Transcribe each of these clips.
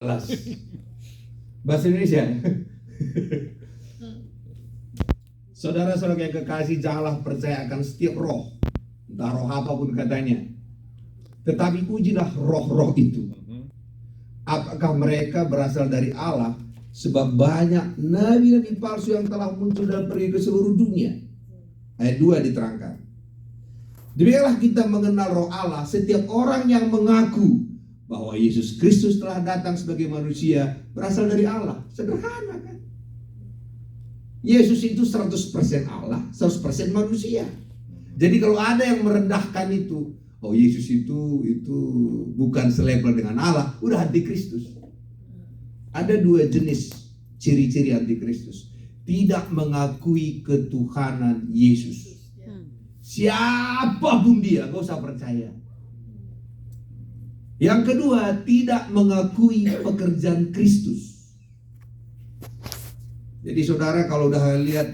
Alas. Bahasa Indonesia. Saudara-saudara yang kekasih, janganlah percaya akan setiap roh, entah roh apapun katanya, tetapi ujilah roh-roh itu, apakah mereka berasal dari Allah, sebab banyak nabi-nabi palsu yang telah muncul dan pergi ke seluruh dunia. Ayat 2 diterangkan, demikianlah kita mengenal roh Allah. Setiap orang yang mengaku bahwa Yesus Kristus telah datang sebagai manusia berasal dari Allah. Sederhana kan? Yesus itu 100% Allah, 100% manusia. Jadi kalau ada yang merendahkan itu, oh Yesus itu bukan selevel dengan Allah, udah antikristus. Ada 2 jenis ciri-ciri antikristus. Tidak mengakui ketuhanan Yesus. Siapapun dia, gak usah percaya. Yang kedua, tidak mengakui pekerjaan Kristus. Jadi saudara kalau udah lihat,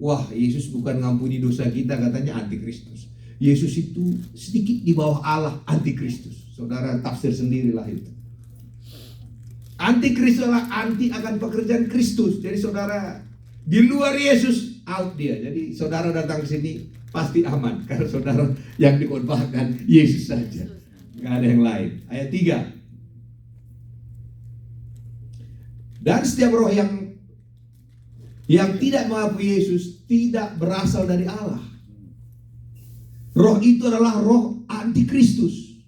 wah Yesus bukan ngampuni dosa kita, katanya antikristus. Yesus itu sedikit di bawah Allah, antikristus. Saudara tafsir sendirilah itu. Antikristus adalah anti akan pekerjaan Kristus. Jadi saudara di luar Yesus, out dia. Jadi saudara datang ke sini pasti aman, karena saudara yang dikhotbahkan Yesus saja, nggak ada yang lain. Ayat 3. Dan setiap roh yang tidak mengakui Yesus tidak berasal dari Allah. Roh itu adalah roh antikristus.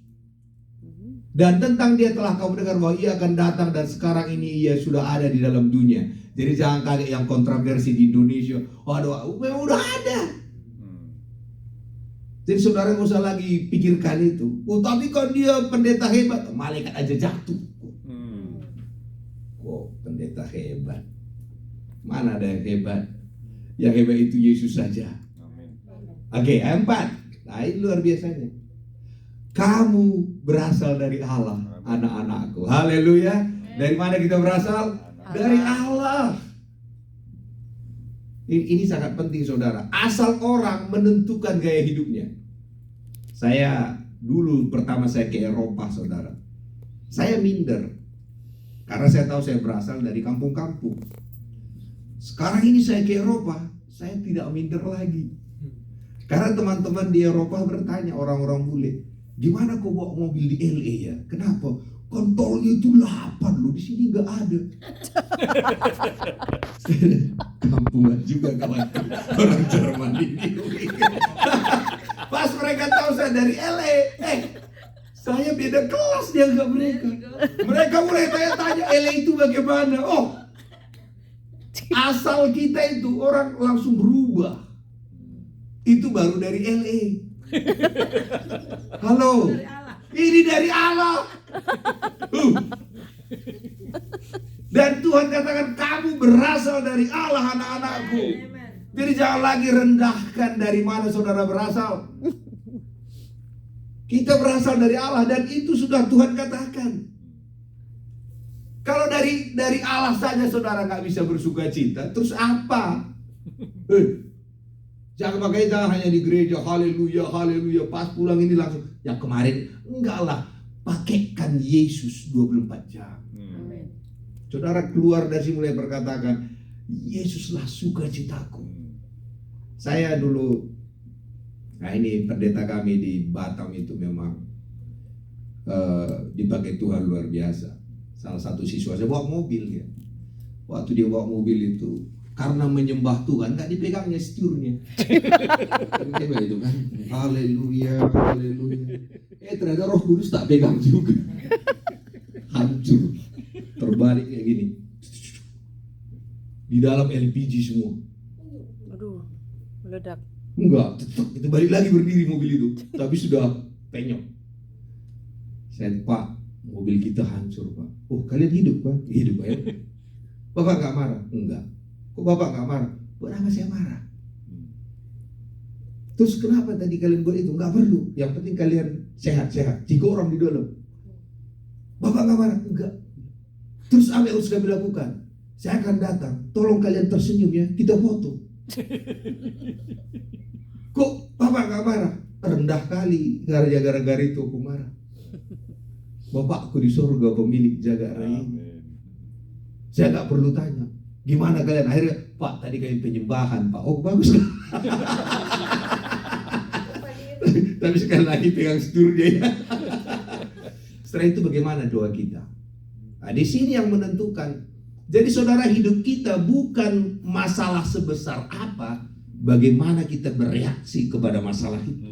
Dan tentang dia telah kamu dengar bahwa ia akan datang, dan sekarang ini ia sudah ada di dalam dunia. Jadi jangan kaget yang kontroversi di Indonesia. Waduh, memang udah ada. Jadi saudara nggak usah lagi pikirkan itu. Oh tapi kalau dia pendeta hebat, malaikat aja jatuh. Kok pendeta hebat? Mana ada yang hebat? Yang hebat itu Yesus saja. Oke, ayat 4. Nah ini luar biasanya. Kamu berasal dari Allah, anak-anakku. Haleluya. Dari mana kita berasal? Dari Allah. Ini sangat penting saudara. Asal orang menentukan gaya hidupnya. Saya dulu pertama saya ke Eropa saudara, saya minder. Karena saya tahu saya berasal dari kampung-kampung. Sekarang ini saya ke Eropa, saya tidak minder lagi. Karena teman-teman di Eropa bertanya, orang-orang bule, gimana kau bawa mobil di LA ya? Kenapa? Kontolnya itu 8 loh, di sini nggak ada. Kampungan juga kawan orang Jerman ini. Pas mereka tahu saya dari LA, saya beda kelas dianggap mereka. Mereka mulai tanya-tanya LA itu bagaimana? Oh, asal kita itu orang langsung berubah. Itu baru dari LA. Halo, ini dari Allah. Dan Tuhan katakan kamu berasal dari Allah, anak-anakku. Jadi jangan lagi rendahkan dari mana saudara berasal. Kita berasal dari Allah, dan itu sudah Tuhan katakan. Kalau dari Allah saja saudara nggak bisa bersuka cita, terus apa? Jangan hanya di gereja, haleluya, haleluya, pas pulang ini langsung, yang kemarin, enggak lah, pakaikan Yesus 24 jam. Saudara keluar dari sini mulai berkatakan, Yesuslah sukacitaku. Saya dulu, nah ini pendeta kami di Batam itu memang dipakai Tuhan luar biasa. Salah satu siswa saya bawa mobil ya. Waktu dia bawa mobil itu, karena menyembah Tuhan nggak dipegangnya setirnya. Coba itu kan, haleluya, haleluya. Ternyata Roh Kudus tak pegang juga. Hancur, terbalik kayak gini. Di dalam LPG semua. Aduh, meledak. Enggak, tetap itu balik lagi berdiri mobil itu, tapi sudah penyok. Saya, Pak, mobil kita hancur Pak. Oh kalian hidup Pak? Hidup Pak ya. Bapak nggak marah? Enggak. Kok Bapak nggak marah? Buat apa saya marah? Terus kenapa tadi kalian buat itu? Nggak perlu. Yang penting kalian sehat-sehat. 3 orang di dalam. Bapak nggak marah? Enggak. Terus apa yang harus kami lakukan? Saya akan datang. Tolong kalian tersenyum ya. Kita foto. Kok Bapak nggak marah? Rendah kali. Gara-gara itu aku marah. Bapakku di surga pemilik jagat raya ini. Saya nggak perlu tanya, gimana kalian? Akhirnya, Pak, tadi kalian penyembahan, Pak. Oh, bagus. Tapi sekali lagi pegang seturnya ya. Setelah itu bagaimana doa kita? Nah, di sini yang menentukan. Jadi saudara, hidup kita bukan masalah sebesar apa, bagaimana kita bereaksi kepada masalah itu.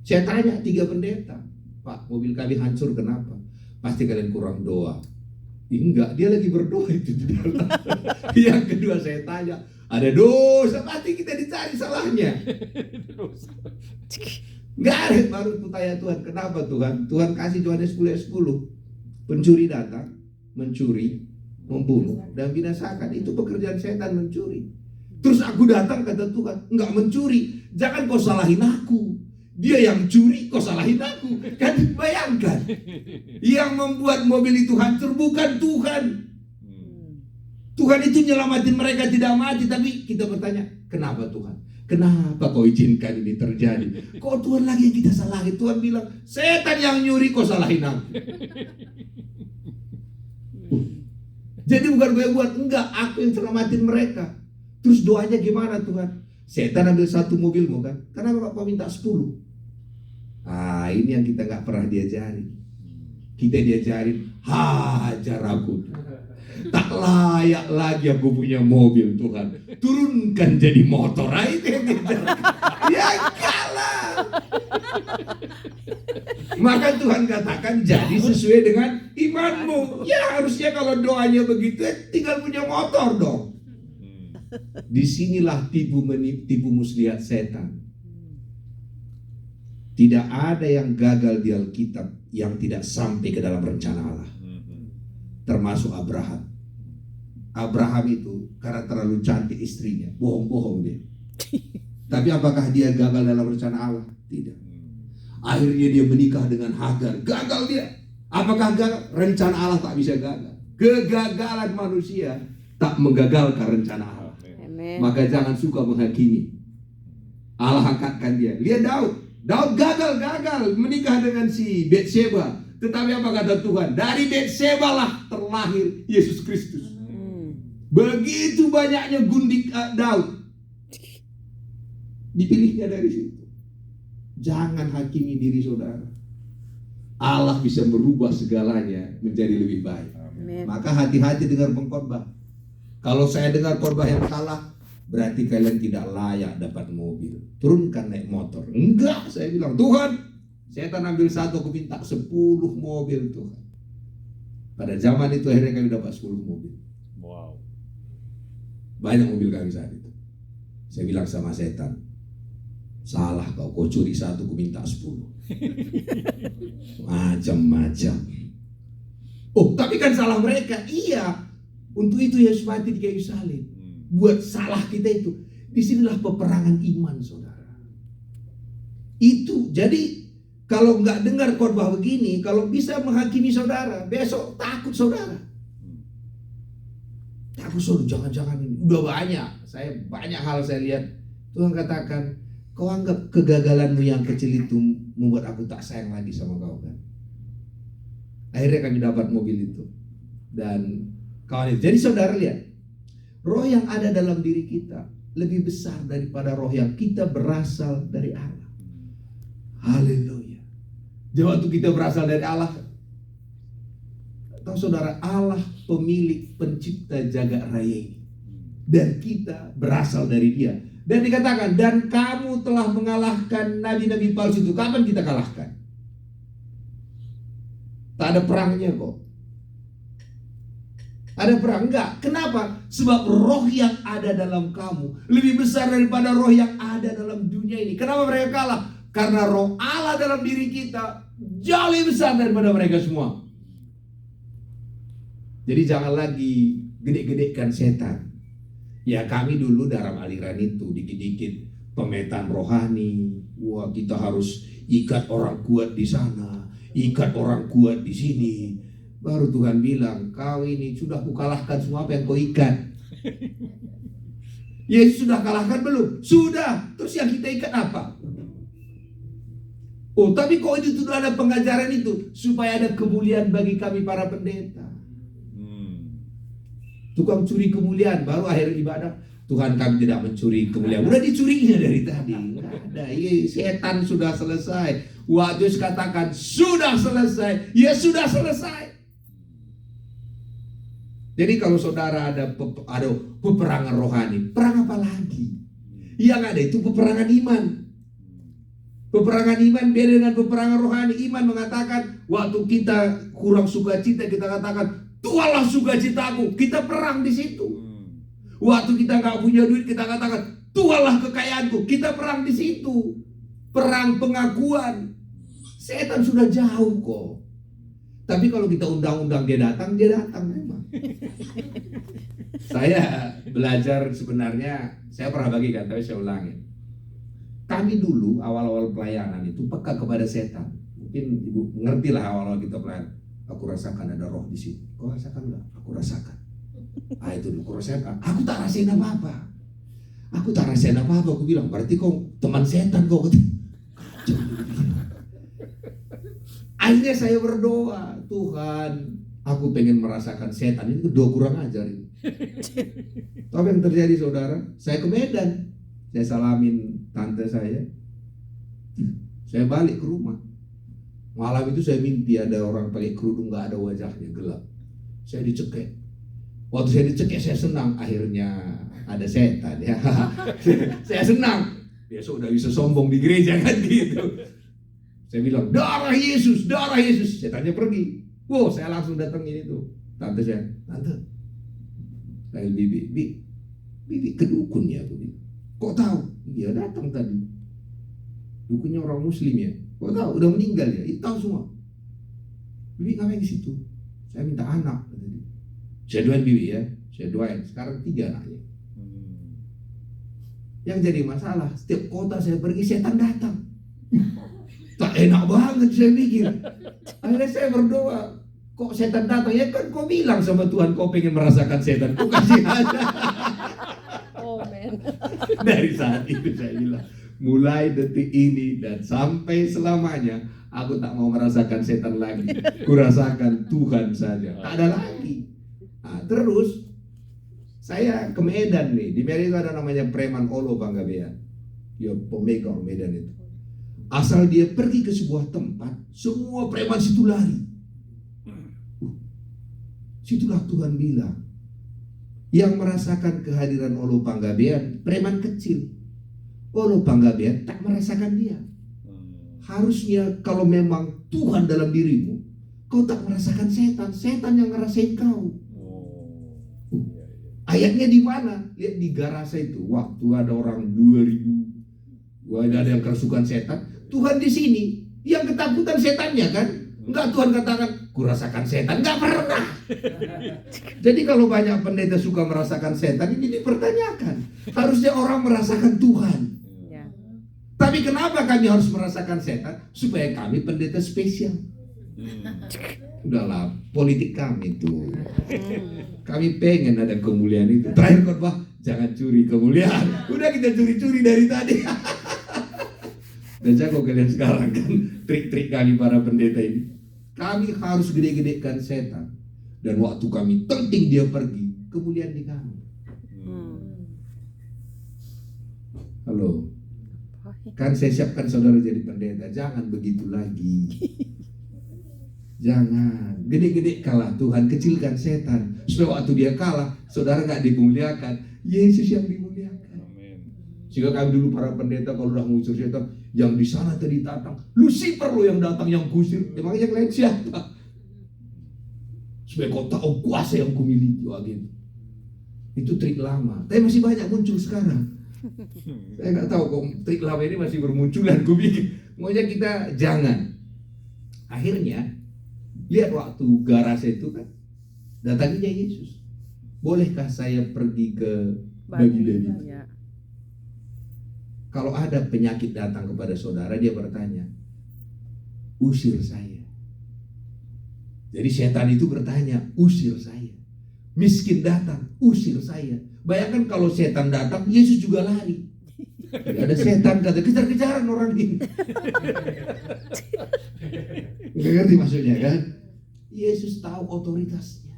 Saya tanya 3 pendeta, Pak, mobil kami hancur kenapa? Pasti kalian kurang doa. Enggak, dia lagi berdoa itu di dalam. Yang kedua saya tanya, ada dosa, pasti kita dicari salahnya. Enggak ada, baru tanya Tuhan, kenapa Tuhan? Tuhan kasih Yohanes 10:10. Pencuri datang, mencuri, membunuh, dan binasakan. Itu pekerjaan setan, mencuri. Terus aku datang, kata Tuhan, enggak mencuri, jangan kau salahin aku. Dia yang curi, kau salahin aku. Kan bayangkan, yang membuat mobil itu hancur bukan Tuhan. Tuhan itu nyelamatin mereka tidak mati. Tapi kita bertanya, kenapa Tuhan? Kenapa kau izinkan ini terjadi? Kok Tuhan lagi yang kita salahin? Tuhan bilang, setan yang nyuri, kau salahin aku. Jadi bukan gue buat, enggak, aku yang selamatin mereka. Terus doanya gimana Tuhan? Setan ambil 1 mobilmu kan? Kenapa kau minta 10? Ah, ini yang kita nggak pernah diajarin. Kita diajarin, hajar aku. Tak layak lagi aku punya mobil Tuhan. Turunkan jadi motor. Ah, itu yang diajarin. Ya kalah. Maka Tuhan katakan jadi sesuai dengan imanmu. Ya harusnya kalau doanya begitu tinggal punya motor dong. Disinilah tipu muslihat setan. Tidak ada yang gagal di Alkitab yang tidak sampai ke dalam rencana Allah. Termasuk Abraham. Abraham itu karena terlalu cantik istrinya, bohong-bohong dia. Tapi apakah dia gagal dalam rencana Allah? Tidak. Akhirnya dia menikah dengan Hagar. Gagal dia. Apakah gagal? Rencana Allah tak bisa gagal. Kegagalan manusia tak menggagalkan rencana Allah. Amen. Maka jangan suka menghakimi. Allah angkatkan dia. Lihat Daud. Daud gagal menikah dengan si Betsheba. Tetapi apa kata Tuhan? Dari Betsheba lah terlahir Yesus Kristus. Begitu banyaknya gundik Daud. Dipilihnya dari situ. Jangan hakimi diri saudara. Allah bisa merubah segalanya menjadi lebih baik. Amen. Maka hati-hati dengar pengkhotbah. Kalau saya dengar khotbah yang salah, berarti kalian tidak layak dapat mobil. Turunkan naik motor. Enggak, saya bilang, Tuhan, setan ambil 1, aku minta 10 mobil Tuhan. Pada zaman itu akhirnya kami dapat 10 mobil. Wow. Banyak mobil kami saat itu. Saya bilang sama setan, salah kau curi 1, aku minta 10. Macam-macam. Oh, tapi kan salah mereka. Iya. Untuk itu Yesus mati di kayu salib. Buat salah kita itu. Disinilah peperangan iman saudara. Itu jadi kalau nggak dengar khotbah begini, kalau bisa menghakimi saudara, besok takut saudara. Takut saudara, jangan-jangan ini udah banyak. Saya banyak hal saya lihat. Tuhan katakan, kau anggap kegagalanmu yang kecil itu membuat aku tak sayang lagi sama kau kan? Akhirnya kami dapat mobil itu dan kawan itu. Jadi saudara lihat. Roh yang ada dalam diri kita lebih besar daripada roh yang kita berasal dari Allah. Haleluya. Jadi waktu kita berasal dari Allah, tahu saudara, Allah pemilik pencipta jagat raya ini. Dan kita berasal dari dia. Dan dikatakan, dan kamu telah mengalahkan nabi-nabi palsu itu. Kapan kita kalahkan? Tak ada perangnya kok. Ada perang? Enggak. Kenapa? Sebab roh yang ada dalam kamu lebih besar daripada roh yang ada dalam dunia ini. Kenapa mereka kalah? Karena roh Allah dalam diri kita jauh lebih besar daripada mereka semua. Jadi jangan lagi gede-gedekan setan. Ya kami dulu dalam aliran itu dikit-dikit pemetaan rohani. Wah, kita harus ikat orang kuat di sana, ikat orang kuat di sini. Baru Tuhan bilang, kau ini sudah kukalahkan semua apa yang kau ikat. Yesus sudah kalahkan belum? Sudah. Terus yang kita ikat apa? Oh, tapi kok itu sudah ada pengajaran itu supaya ada kemuliaan bagi kami para pendeta. Tukang curi kemuliaan baru akhir ibadah. Tuhan, kami tidak mencuri kemuliaan. Udah dicurinya dari tadi. Nggak ada. Setan sudah selesai. Waktu Yesus katakan sudah selesai. Ya sudah selesai. Jadi kalau saudara ada peperangan rohani, perang apa lagi? Yang ada itu peperangan iman. Peperangan iman beda dengan peperangan rohani. Iman mengatakan waktu kita kurang sukacita, kita katakan Tuhanlah sukacitaku. Kita perang di situ. Waktu kita nggak punya duit, kita katakan Tuhanlah kekayaanku. Kita perang di situ. Perang pengakuan. Setan sudah jauh kok. Tapi kalau kita undang-undang dia datang memang. Saya belajar sebenarnya, saya pernah bagikan, tapi saya ulangin. Kami dulu awal-awal pelayanan itu peka kepada setan. Mungkin ibu ngerti lah awal-awal kita pelayanan. Aku rasakan ada roh di sini. Kau rasakan nggak? Aku rasakan. Itu dulu aku rasakan. Aku tak rasain apa-apa. Aku bilang, berarti kau teman setan kau. Akhirnya saya berdoa, Tuhan, aku pengen merasakan setan. Itu doa kurang ajar. Tahu yang terjadi saudara? Saya ke Medan. Saya salamin tante saya. Saya balik ke rumah. Malam itu saya mimpi ada orang pakai kerudung, nggak ada wajahnya, gelap. Saya dicekek. Waktu saya dicekek saya senang, akhirnya ada setan ya. Saya senang. Besok udah bisa sombong di gereja kan gitu. Saya bilang darah Yesus, darah Yesus. Setannya pergi. Wow, saya langsung datangin itu. Tante saya, tante. Saya bibi ke dukun ya. Kok tahu? Dia datang tadi. Dukunnya orang Muslim ya. Kok tahu? Udah meninggal ya. Itu tahu semua. Bibi ngapain di situ? Saya minta anak. Saya doain bibi ya. Saya doain. Sekarang 3 anaknya. Yang jadi masalah, setiap kota saya pergi setan datang. Tak enak banget saya pikir. Akhirnya saya berdoa. Kok setan datang? Ya kan kau bilang sama Tuhan kau pengen merasakan setan. Kau kasih aja. Oh man. Dari saat itu saya bilang, mulai detik ini dan sampai selamanya aku tak mau merasakan setan lagi. Kurasakan Tuhan saja. Tak ada lagi. Nah, terus saya ke Medan nih. Di Medan itu ada namanya preman Olo Panggabean. Ya pemegang Medan itu. Asal dia pergi ke sebuah tempat, semua preman situ lari. Situlah Tuhan bilang, yang merasakan kehadiran Olo Panggabean, preman kecil. Olo Panggabean tak merasakan dia. Harusnya kalau memang Tuhan dalam dirimu, kau tak merasakan setan, setan yang ngerasain kau. Ayatnya di mana? Lihat di garasi itu. Waktu ada orang 2000, ada yang kerasukan setan. Tuhan di sini, yang ketakutan setannya kan? Enggak, Tuhan katakan, kurasakan setan. Enggak pernah. Jadi kalau banyak pendeta suka merasakan setan, ini dipertanyakan. Harusnya orang merasakan Tuhan. Ya. Tapi kenapa kami harus merasakan setan? Supaya kami pendeta spesial. Udahlah, politik kami tuh. Kami pengen ada kemuliaan itu. Terakhir khotbah, jangan curi kemuliaan. Udah kita curi-curi dari tadi. Dan jago kalian sekarang kan trik-trik kami para pendeta ini. Kami harus gede-gedekan setan. Dan waktu kami penting dia pergi, kemuliaan di kami. Halo. Kan saya siapkan saudara jadi pendeta. Jangan begitu lagi. Jangan. Gede-gede kalah Tuhan, kecilkan setan. Supaya waktu dia kalah, saudara gak dimuliakan. Yesus yang dimuliakan. Sehingga kami dulu para pendeta kalau udah mengusir setan, yang di sana tadi datang, Lucifer lo yang datang yang kusir. Emangnya yang lain siapa? Supaya kau tahu kuasa yang kumiliki. Wah gitu. Itu trik lama. Tapi masih banyak muncul sekarang. Saya nggak tahu kok trik lama ini masih bermunculan. Gue pikir, maunya kita jangan. Akhirnya lihat waktu garasi itu kan, datanginya Yesus. Bolehkah saya pergi ke bagi Dedi? Ya. Kalau ada penyakit datang kepada saudara, dia bertanya, usir saya. Jadi setan itu bertanya, usir saya. Miskin datang, usir saya. Bayangkan kalau setan datang, Yesus juga lari. Jadi ada setan kata kejar-kejaran orang ini. Nggak ngerti maksudnya kan? Yesus tahu otoritasnya.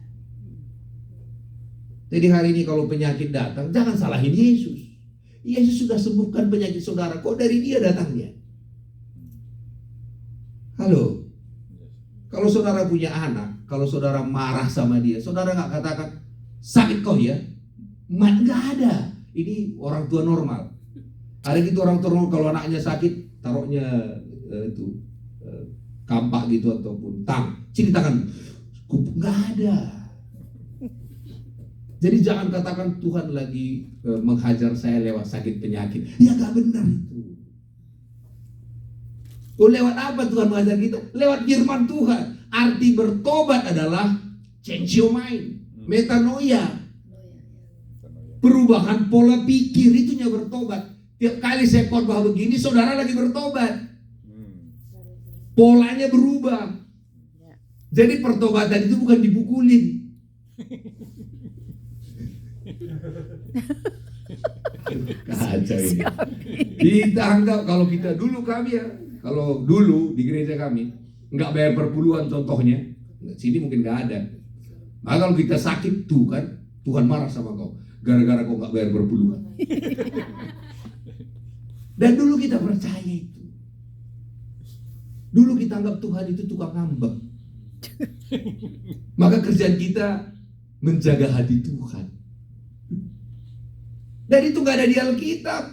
Jadi hari ini kalau penyakit datang, jangan salahin Yesus. Yesus sudah sembuhkan penyakit saudara, kok dari dia datangnya? Halo? Kalau saudara punya anak, kalau saudara marah sama dia, saudara nggak katakan, sakit kok ya? Nggak ada. Ini orang tua normal. Ada gitu orang tua normal, kalau anaknya sakit, taruhnya kampak gitu ataupun tang. Sini tangan. Nggak ada. Jadi jangan katakan Tuhan lagi menghajar saya lewat sakit penyakit. Ya nggak benar itu. Oh, lewat apa Tuhan mengajar kita? Lewat firman Tuhan. Arti bertobat adalah change your mind, metanoia, perubahan pola pikir, itunya bertobat. Tiap kali saya khotbah begini, saudara lagi bertobat, polanya berubah. Jadi pertobatan itu bukan dipukulin. Kacau ini. Kita anggap kalau kita dulu kami ya, kalau dulu di gereja kami nggak bayar perpuluhan contohnya, sini mungkin nggak ada. Nah, kalau kita sakit tuh kan Tuhan marah sama kau gara-gara kau nggak bayar perpuluhan. Dan dulu kita percaya itu. Dulu kita anggap Tuhan itu tukang ngambek. Maka kerjaan kita menjaga hati Tuhan. Dan itu nggak ada di Alkitab.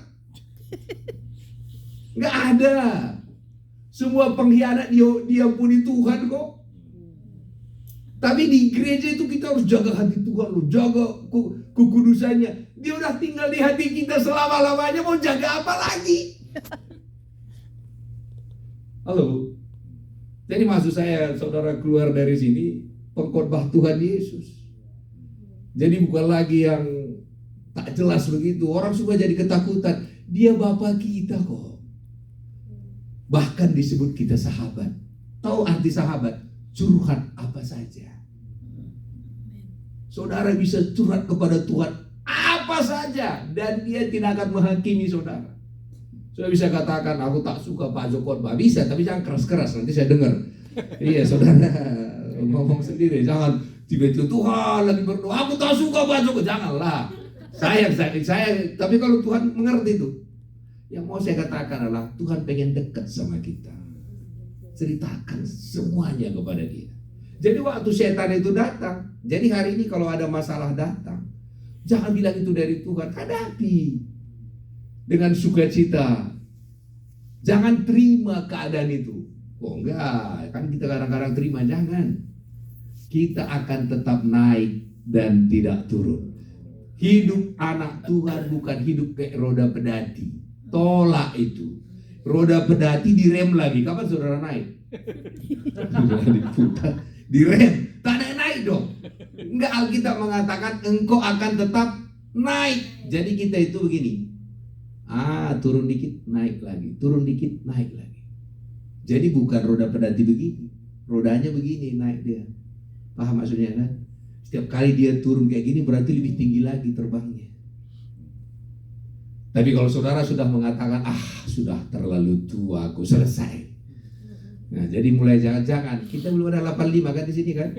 Nggak ada. Semua pengkhianat diampuni Tuhan kok. Tapi di gereja itu kita harus jaga hati Tuhan loh, jaga kekudusannya. Dia udah tinggal di hati kita selama-lamanya, mau jaga apa lagi? Halo. Jadi maksud saya saudara keluar dari sini pengkhotbah Tuhan Yesus. Jadi bukan lagi yang tak jelas begitu. Orang semua jadi ketakutan. Dia Bapa kita kok. Bahkan disebut kita sahabat. Tahu arti sahabat? Curhat apa saja. Saudara bisa curhat kepada Tuhan apa saja dan dia tidak akan menghakimi saudara. Saudara bisa katakan aku tak suka Pak Joko, bisa, tapi jangan keras-keras, nanti saya dengar. Iya, saudara ngomong sendiri, jangan tiba-tiba Tuhan lagi berdoa, aku tak suka Pak Joko, janganlah. Saya, tapi kalau Tuhan mengerti itu, yang mau saya katakan adalah Tuhan pengen dekat sama kita. Ceritakan semuanya kepada dia. Jadi waktu setan itu datang, jadi hari ini kalau ada masalah datang, jangan bilang itu dari Tuhan, hadapi dengan sukacita. Jangan terima keadaan itu. Oh enggak, kan kita kadang-kadang terima, jangan. Kita akan tetap naik dan tidak turun. Hidup anak Tuhan bukan hidup kayak roda pedati. Tolak itu. Roda pedati direm lagi, kapan saudara naik? Diputar, direm, tak ada naik dong. Enggak, Alkitab mengatakan engkau akan tetap naik. Jadi kita itu begini. Turun dikit, naik lagi. Turun dikit, naik lagi. Jadi bukan roda pedati begini. Rodanya begini, naik dia. Paham maksudnya kan? Setiap kali dia turun kayak gini berarti lebih tinggi lagi terbangnya. Tapi kalau saudara sudah mengatakan, sudah terlalu tua, aku selesai. Nah, jadi mulai jangan-jangan, kita belum ada 85 kan di sini kan?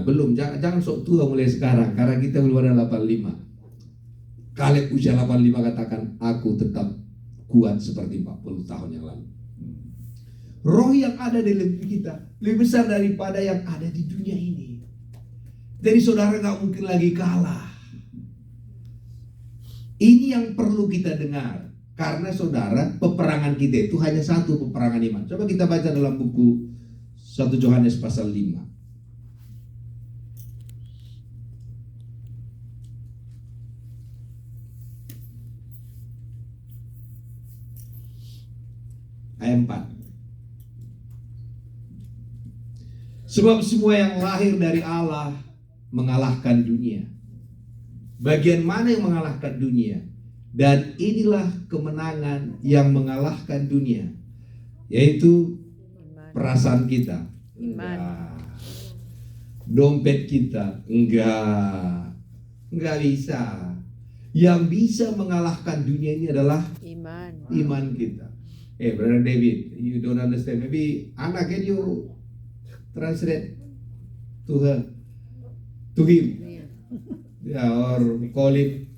Belum, jangan sok tua mulai sekarang, karena kita belum ada 85. Kaleb usia 85 katakan, aku tetap kuat seperti 40 tahun yang lalu. Roh yang ada di dalam kita lebih besar daripada yang ada di dunia ini. Jadi saudara gak mungkin lagi kalah. Ini yang perlu kita dengar. Karena saudara, peperangan kita itu hanya satu, peperangan iman. Coba kita baca dalam buku 1 Yohanes pasal 5. Ayat 4. Sebab semua yang lahir dari Allah mengalahkan dunia. Bagian mana yang mengalahkan dunia? Dan inilah kemenangan yang mengalahkan dunia, yaitu perasaan kita. Enggak. Dompet kita. Enggak bisa. Yang bisa mengalahkan dunia ini adalah Iman. iman kita. Brother David, you don't understand. Maybe Anna, can you translate to her, to him? Yeah, or call him.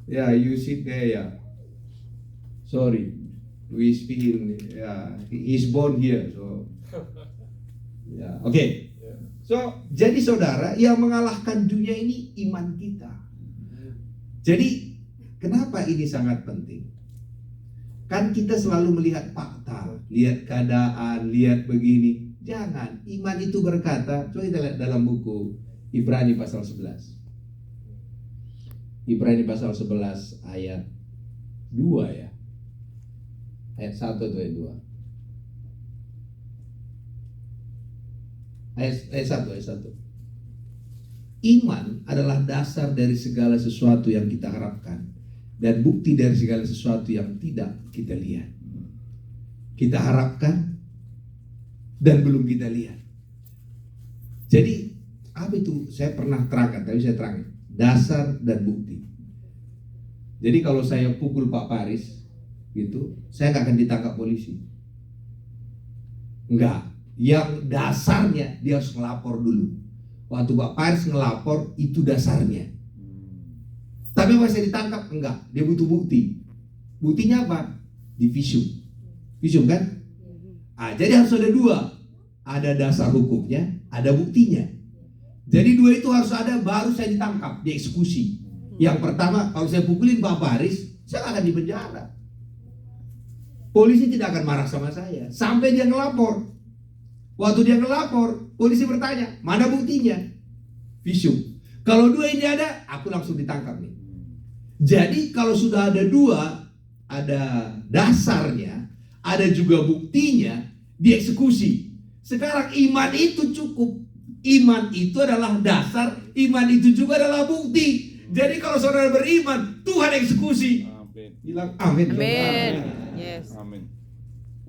Yeah, you sit there. Yeah. Sorry, we speak in. Yeah, he's born here. So, yeah. Okay. So, jadi saudara, yang mengalahkan dunia ini iman kita. Jadi, kenapa ini sangat penting? Kan kita selalu melihat fakta, lihat keadaan, lihat begini. Jangan, iman itu berkata, coba kita lihat dalam buku Ibrani pasal 11. Ibrani pasal 11 ayat 2 ya. Ayat 1 atau ayat 2? Ayat 1. Iman adalah dasar dari segala sesuatu yang kita harapkan dan bukti dari segala sesuatu yang tidak kita lihat. Kita harapkan dan belum kita lihat. Jadi apa itu? Saya pernah terangkan, tapi saya terangkan dasar dan bukti. Jadi kalau saya pukul Pak Paris gitu, saya nggak akan ditangkap polisi. Enggak. Yang dasarnya dia harus ngelapor dulu. Waktu Pak Paris ngelapor, itu dasarnya. Tapi masih ditangkap? Enggak, dia butuh bukti. Buktinya apa? Di visum. Visum kan? Jadi harus ada dua. Ada dasar hukumnya, ada buktinya. Jadi dua itu harus ada, baru saya ditangkap, dieksekusi. Yang pertama, kalau saya pukulin Pak Paris, saya akan di penjara. Polisi tidak akan marah sama saya sampai dia ngelapor. Waktu dia ngelapor, polisi bertanya, mana buktinya? Visum. Kalau dua ini ada, aku langsung ditangkap nih. Jadi kalau sudah ada dua, ada dasarnya, ada juga buktinya, dieksekusi. Sekarang iman itu cukup. Iman itu adalah dasar, iman itu juga adalah bukti. Jadi kalau saudara beriman, Tuhan eksekusi. Amin. Bilang amin. Amin. Yes. Amin.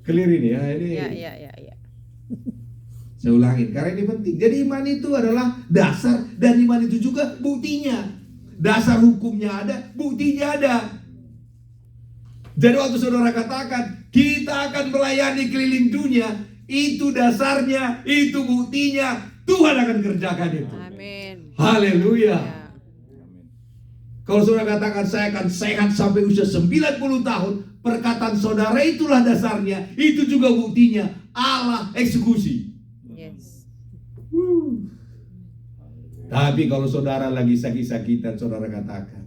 Clear ini ya, ini. Ya. Saya ulangin, karena ini penting. Jadi iman itu adalah dasar dan iman itu juga buktinya. Dasar hukumnya ada, buktinya ada. Jadi waktu saudara katakan, kita akan melayani keliling dunia, itu dasarnya, itu buktinya, Tuhan akan kerjakan itu. Amin. Haleluya. Ya. Kalau saudara katakan, saya akan sehat sampai usia 90 tahun, perkataan saudara itulah dasarnya, itu juga buktinya. Allah eksekusi. Yes. Tapi kalau saudara lagi sakit-sakitan, saudara katakan,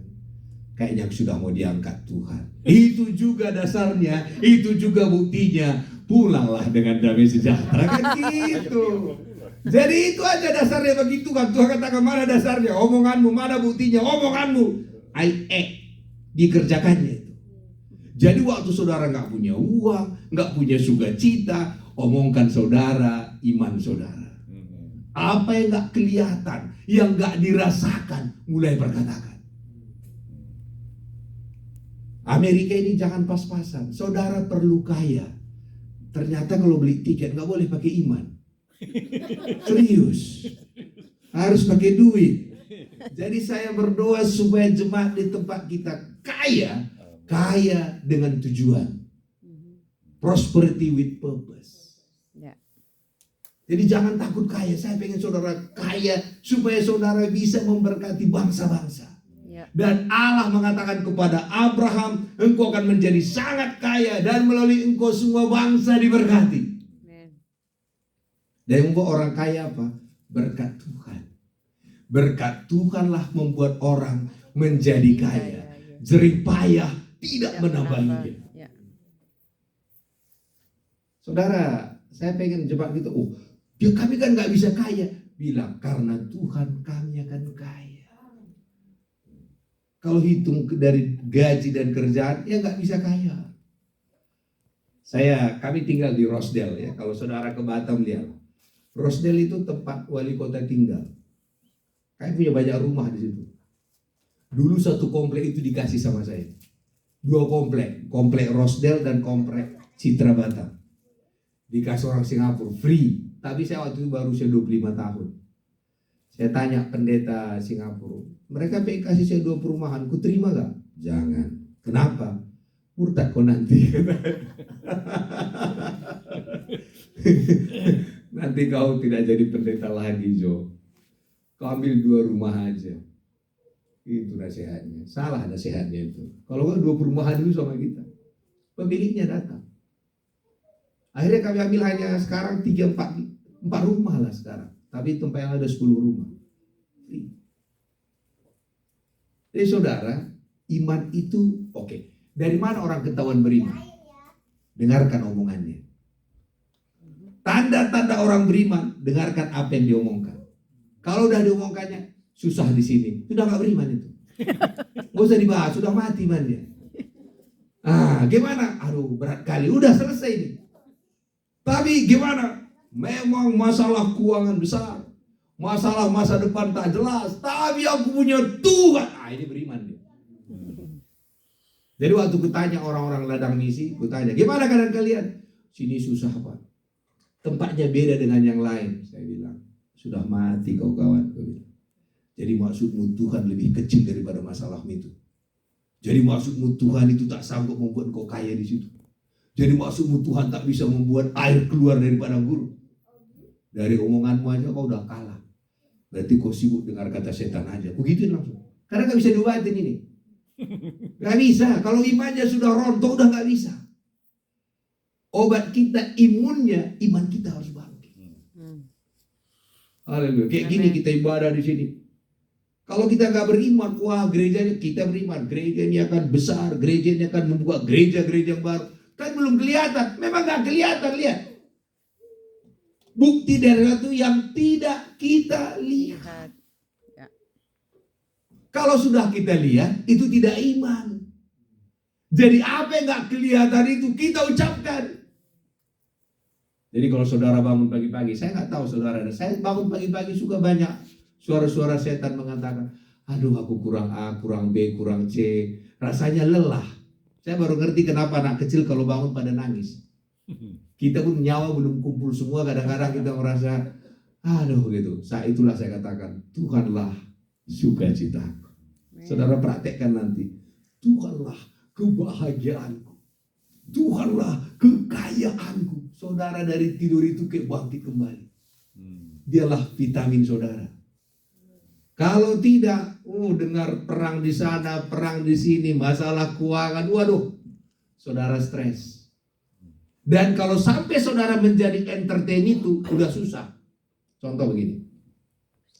kayaknya sudah mau diangkat Tuhan. Itu juga dasarnya, itu juga buktinya. Pulanglah dengan damai sejahtera, kan gitu. Jadi itu aja dasarnya bagi Tuhan. Tuhan katakan, mana dasarnya? Omonganmu, mana buktinya? Omonganmu. Dikerjakannya itu. Jadi waktu saudara nggak punya uang, nggak punya sukacita, omongkan saudara, iman saudara. Apa yang nggak kelihatan, yang nggak dirasakan, mulai perkatakan. Amerika ini jangan pas-pasan. Saudara perlu kaya. Ternyata kalau beli tiket nggak boleh pakai iman. Serius, harus pakai duit. Jadi saya berdoa supaya jemaat di tempat kita kaya dengan tujuan. Prosperity with purpose. Ya. Jadi jangan takut kaya. Saya pengen saudara kaya supaya saudara bisa memberkati bangsa-bangsa. Ya. Dan Allah mengatakan kepada Abraham, engkau akan menjadi sangat kaya dan melalui engkau semua bangsa diberkati. Amen. Dan membuat orang kaya apa? Berkat Tuhan. Berkat Tuhanlah membuat orang menjadi kaya. Jerih payah tidak menambahinya. Ya. Saudara, saya pengen jemaat gitu. Oh, kami kan nggak bisa kaya. Bilang, karena Tuhan kami akan kaya. Kalau hitung dari gaji dan kerjaan, ya nggak bisa kaya. Kami tinggal di Rosedale ya. Kalau saudara ke Batam lihat, Rosedale itu tempat wali kota tinggal. Kami punya banyak rumah di situ. Dulu satu komplek itu dikasih sama saya. 2 komplek, komplek Rosedale dan komplek Citra Batam. Dikasih orang Singapura free. Tapi saya waktu itu baru usia 25 tahun. Saya tanya pendeta Singapura, mereka pengen kasih saya 2 perumahan, ku terima gak? Jangan. Kenapa? Murtad kau nanti. Nanti kau tidak jadi pendeta lagi, Jo. Kau ambil 2 rumah aja. Itu nasihatnya. Salah nasihatnya itu. Kalau kau 2 perumahan dulu sama kita, pemiliknya datang. Akhirnya kami ambil hanya sekarang 4 rumah lah sekarang. Tapi tempat yang ada 10 rumah. Jadi saudara, iman itu oke. Dari mana orang ketahuan beriman? Dengarkan omongannya. Tanda-tanda orang beriman, dengarkan apa yang diomongkan. Kalau udah diomongkannya, susah di sini. Sudah gak beriman itu. Gak usah dibahas, sudah mati imannya. Gimana? Aduh, berat kali. Udah selesai nih. Tapi gimana? Memang masalah keuangan besar, masalah masa depan tak jelas, tapi aku punya Tuhan. Ini beriman dia. Jadi waktu kutanya orang-orang ladang misi, kutanya, gimana keadaan kalian? Sini susah Pak, tempatnya beda dengan yang lain. Saya bilang, sudah mati kau kawan. Jadi maksudmu Tuhan lebih kecil daripada masalahmu itu. Jadi maksudmu Tuhan itu tak sanggup membuat kau kaya di situ. Jadi maksudmu Tuhan tak bisa membuat air keluar dari padang gurun. Dari omonganmu aja kau udah kalah. Berarti kau sibuk dengar kata setan aja. Begitu langsung. Karena gak bisa diobatin ini. Gak bisa. Kalau imannya sudah rontok udah gak bisa. Obat kita imunnya, iman kita harus bangkit. Haleluya. Kayak gini kita ibadah di sini. Kalau kita gak beriman, wah gerejanya kita beriman. Gereja ini akan besar. Gereja ini akan membuat gereja-gereja yang baru. Kan belum kelihatan. Memang gak kelihatan, lihat. Bukti dari itu yang tidak kita lihat. Ya. Kalau sudah kita lihat, itu tidak iman. Jadi apa yang gak kelihatan itu kita ucapkan. Jadi kalau saudara bangun pagi-pagi, saya nggak tahu saudara, saya bangun pagi-pagi suka banyak suara-suara setan mengatakan, aduh aku kurang A, kurang B, kurang C. Rasanya lelah. Saya baru ngerti kenapa anak kecil kalau bangun pada nangis. Kita pun nyawa belum kumpul semua, kadang-kadang kita merasa, aduh gitu. Saat itulah saya katakan, Tuhanlah sukacitaku. Saudara praktekkan nanti. Tuhanlah kebahagiaanku. Tuhanlah kekayaanku. Saudara dari tidur itu kayak bangkit kembali. Dialah vitamin saudara. Kalau tidak, dengar perang di sana, perang di sini, masalah keuangan, waduh, saudara stres. Dan kalau sampai saudara menjadi entertain itu, udah susah. Contoh begini,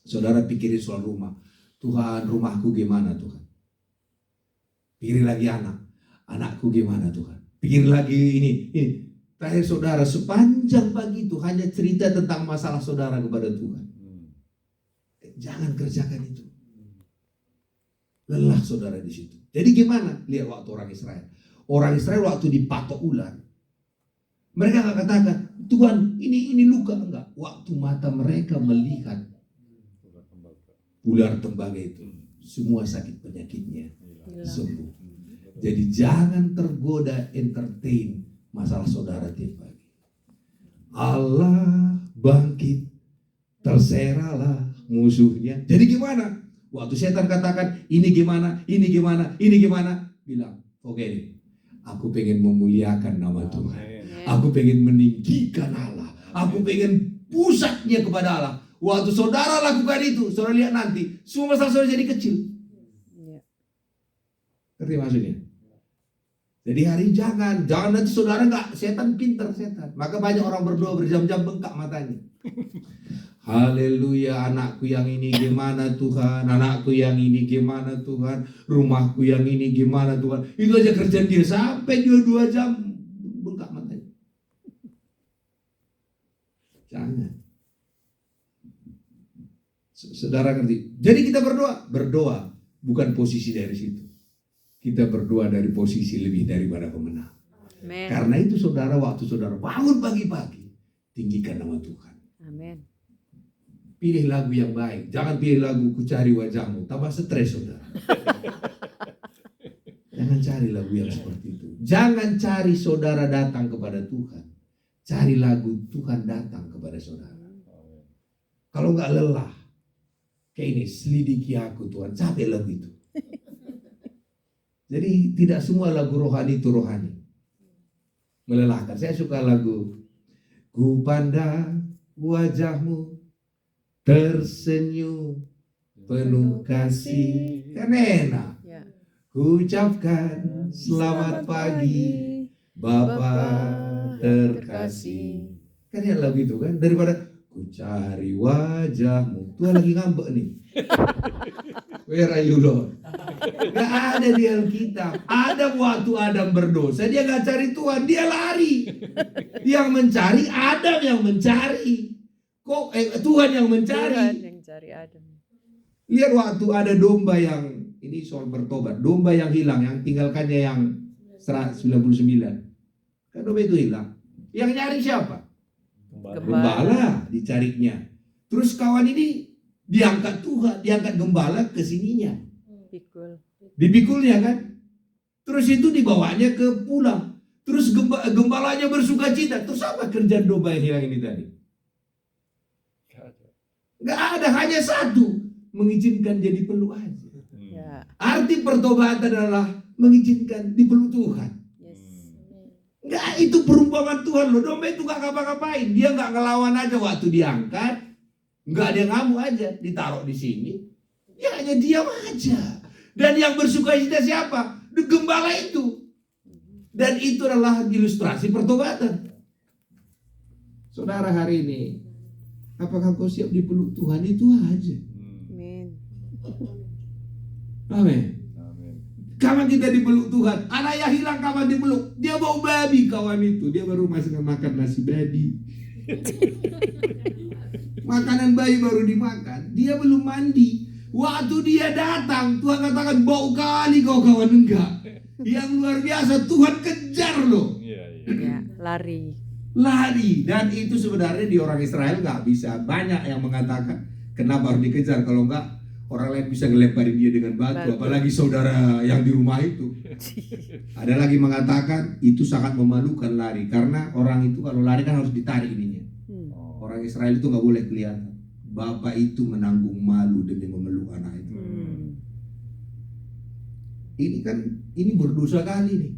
saudara pikirin soal rumah. Tuhan, rumahku gimana Tuhan? Pikirin lagi anakku gimana Tuhan? Pikirin lagi ini. Terakhir saudara, sepanjang pagi itu hanya cerita tentang masalah saudara kepada Tuhan. Jangan kerjakan itu. Lelah saudara di situ. Jadi gimana? Lihat waktu orang Israel. Orang Israel waktu dipatok ular, mereka nggak katakan, Tuhan ini luka, enggak. Waktu mata mereka melihat ular tembaga itu, semua sakit penyakitnya sembuh. Jadi jangan tergoda entertain masalah saudara tiap pagi. Allah bangkit, terseralah musuhnya. Jadi gimana? Waktu setan katakan ini gimana, bilang, oke deh, aku pengen memuliakan nama Tuhan. Aku pengen meninggikan Allah. Aku pengen pusatnya kepada Allah. Waktu saudara lakukan itu, saudara lihat nanti, semua masalah saudara jadi kecil. Ngerti maksudnya? Jadi hari jangan nanti saudara nggak, setan pintar setan. Maka banyak orang berdoa berjam-jam bengkak matanya. Haleluya, anakku yang ini gimana Tuhan, anakku yang ini gimana Tuhan, rumahku yang ini gimana Tuhan. Itu aja kerjaan dia sampai 2 jam bengkak matanya. Jangan. Saudara ngerti? Jadi kita berdoa bukan posisi dari situ. Kita berdoa dari posisi lebih daripada pemenang. Amen. Karena itu saudara, waktu saudara bangun pagi-pagi, tinggikan nama Tuhan. Amen. Pilih lagu yang baik. Jangan pilih lagu Ku Cari Wajahmu. Tambah stres saudara. Jangan cari lagu yang seperti itu. Jangan cari saudara datang kepada Tuhan. Cari lagu Tuhan datang kepada saudara. Kalau nggak lelah, Kayak ini, selidiki aku Tuhan. Capek lagu itu. Jadi tidak semua lagu rohani itu rohani. Melelahkan. Saya suka lagu Ku pandang wajahmu tersenyum penuh kasih. Kan enak. Ya. Ku ucapkan selamat pagi Bapa terkasih. Kan yang lagu itu kan. Daripada ku cari wajahmu. Tuhan lagi ngambek nih. Where are you Lord? Gak ada di Alkitab. Ada waktu Adam berdosa, dia gak cari Tuhan, dia lari. Yang mencari Adam yang mencari. Kok Tuhan yang mencari. Tuhan yang cari Adam. Lihat waktu ada domba yang, ini soal bertobat, domba yang hilang, yang tinggalkannya yang 99. Kan domba itu hilang. Yang nyari siapa? Gembala dicarinya. Terus kawan ini diangkat Tuhan, diangkat gembala ke sininya. Pikul. Dipikulnya kan. Terus itu dibawanya ke pulang. Terus gembalanya bersuka cita. Terus apa kerjaan domba yang hilang ini tadi? Gak ada, hanya satu. Mengizinkan jadi peluk aja. Ya. Arti pertobatan adalah mengizinkan dipeluk Tuhan. Yes. Enggak, itu perumpamaan Tuhan loh. Domba itu gak ngapa-ngapain. Dia gak ngelawan aja waktu diangkat. Enggak, dia ngamuk aja. Ditaruh di sini. Ya hanya diam aja. Dan yang bersuka cita siapa? Gembala itu. Dan itu adalah ilustrasi pertobatan. Saudara hari ini, apakah kau siap dipeluk Tuhan? Itu aja. Amin. Amin. Kapan kita dipeluk Tuhan? Anak yang hilang kapan dipeluk? Dia bau babi kawan itu. Dia baru masih makan nasi babi. Makanan bayi baru dimakan. Dia belum mandi. Waktu dia datang, Tuhan katakan bau kali kau kawan. Enggak. Yang luar biasa, Tuhan kejar loh. Ya, lari. Lari. Dan itu sebenarnya di orang Israel nggak bisa. Banyak yang mengatakan kenapa harus dikejar. Kalau enggak, orang lain bisa ngelemparin dia dengan batu. Apalagi saudara yang di rumah itu. Ada lagi mengatakan itu sangat memalukan lari. Karena orang itu kalau lari kan harus ditarik ininya. Orang Israel itu nggak boleh kelihatan. Bapak itu menanggung malu demi memeluk anak itu. Ini kan, ini berdosa kali nih.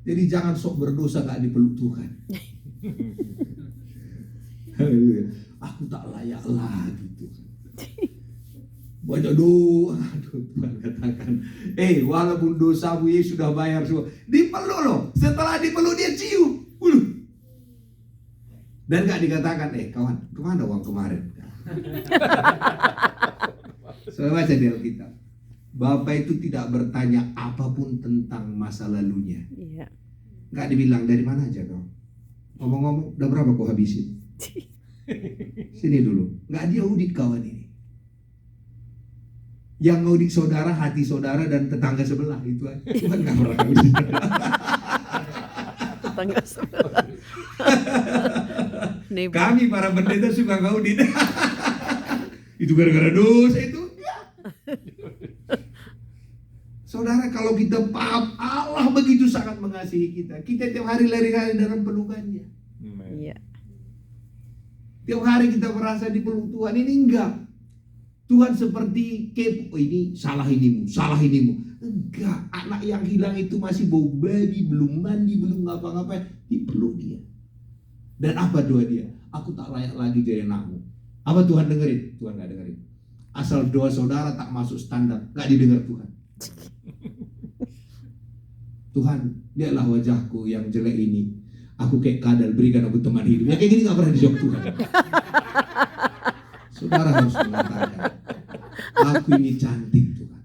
Jadi jangan sok berdosa gak dipeluk Tuhan. Haleluya. Aku tak layak lagi Tuhan. Banyak doa. Tuhan katakan, walaupun dosamu Yesus sudah bayar semua, dipeluk loh. Setelah dipeluk dia cium. Dan gak dikatakan, kawan, kemana uang kemarin? Saya baca di Alkitab. Bapak itu tidak bertanya apapun tentang masa lalunya. Iya. Gak dibilang dari mana aja kau. Ngomong-ngomong, udah berapa kau habisin? Sini dulu. Gak dia audit kawan ini. Yang ngaudit saudara, hati saudara dan tetangga sebelah itu aja. Tuhan gak pernah audit. Tetangga sebelah. Kami para pendeta suka ngaudit. Itu gara-gara dosa itu. Saudara, kalau kita paham Allah begitu sangat mengasihi kita. Kita tiap hari lari-lari dalam pelukannya. Iya. Tiap hari kita merasa dipeluk Tuhan. Ini enggak. Tuhan seperti kepo, ini salah inimu, salah inimu. Enggak, anak yang hilang itu masih bau babi, belum mandi, belum ngapa-ngapain, dipeluk dia. Dan apa doa dia? Aku tak layak lagi jadi anakmu. Apa Tuhan dengerin? Tuhan gak dengerin. Asal doa saudara tak masuk standar, gak didengar Tuhan. Tuhan, lihatlah wajahku yang jelek ini. Aku kayak kadal, berikan aku teman hidup. Ya kayak gini gak pernah dijawab Tuhan. Saudara harus mengatakan, aku ini cantik Tuhan.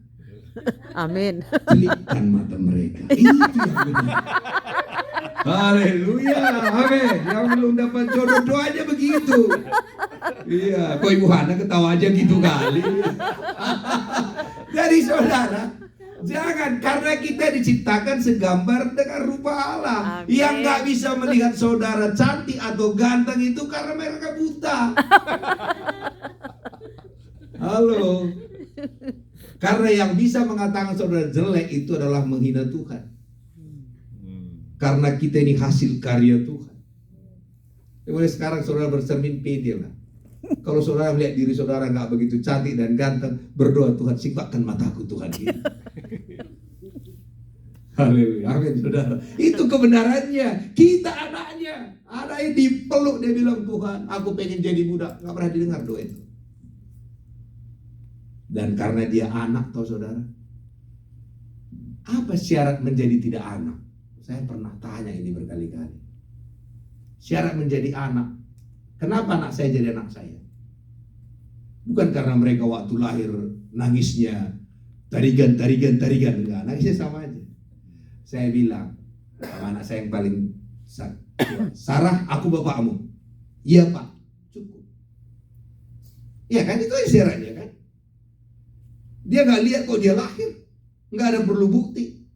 Amin. Celipkan mata mereka. Itu yang benar. Haleluya, amin. Yang belum dapat jodoh doanya begitu. Iya, kok Ibu Hana ketawa aja gitu kali. Dari saudara, jangan, karena kita diciptakan segambar dengan rupa Allah. Amin. Yang gak bisa melihat saudara cantik atau ganteng itu karena mereka buta. Halo. Karena yang bisa mengatakan saudara jelek itu adalah menghina Tuhan. Karena kita ini hasil karya Tuhan. Mulai sekarang saudara bercermin pede lah. Kalau saudara melihat diri saudara nggak begitu cantik dan ganteng, berdoa, Tuhan sipakkan mataku Tuhan. Gitu. Haleluya, amin saudara. Itu kebenarannya. Kita anaknya. Anaknya dipeluk, dia bilang, Tuhan aku pengen jadi budak. Nggak pernah didengar doa itu. Dan karena dia anak, tahu saudara, apa syarat menjadi tidak anak? Saya pernah tanya ini berkali-kali. Syarat menjadi anak. Kenapa anak saya jadi anak saya? Bukan karena mereka waktu lahir nangisnya tarigan. Enggak, nangisnya sama aja. Saya bilang sama anak saya yang paling Sarah, aku bapakmu. Iya Pak, cukup. Iya kan, itu aja syaratnya kan. Dia gak lihat kok dia lahir, gak ada perlu bukti.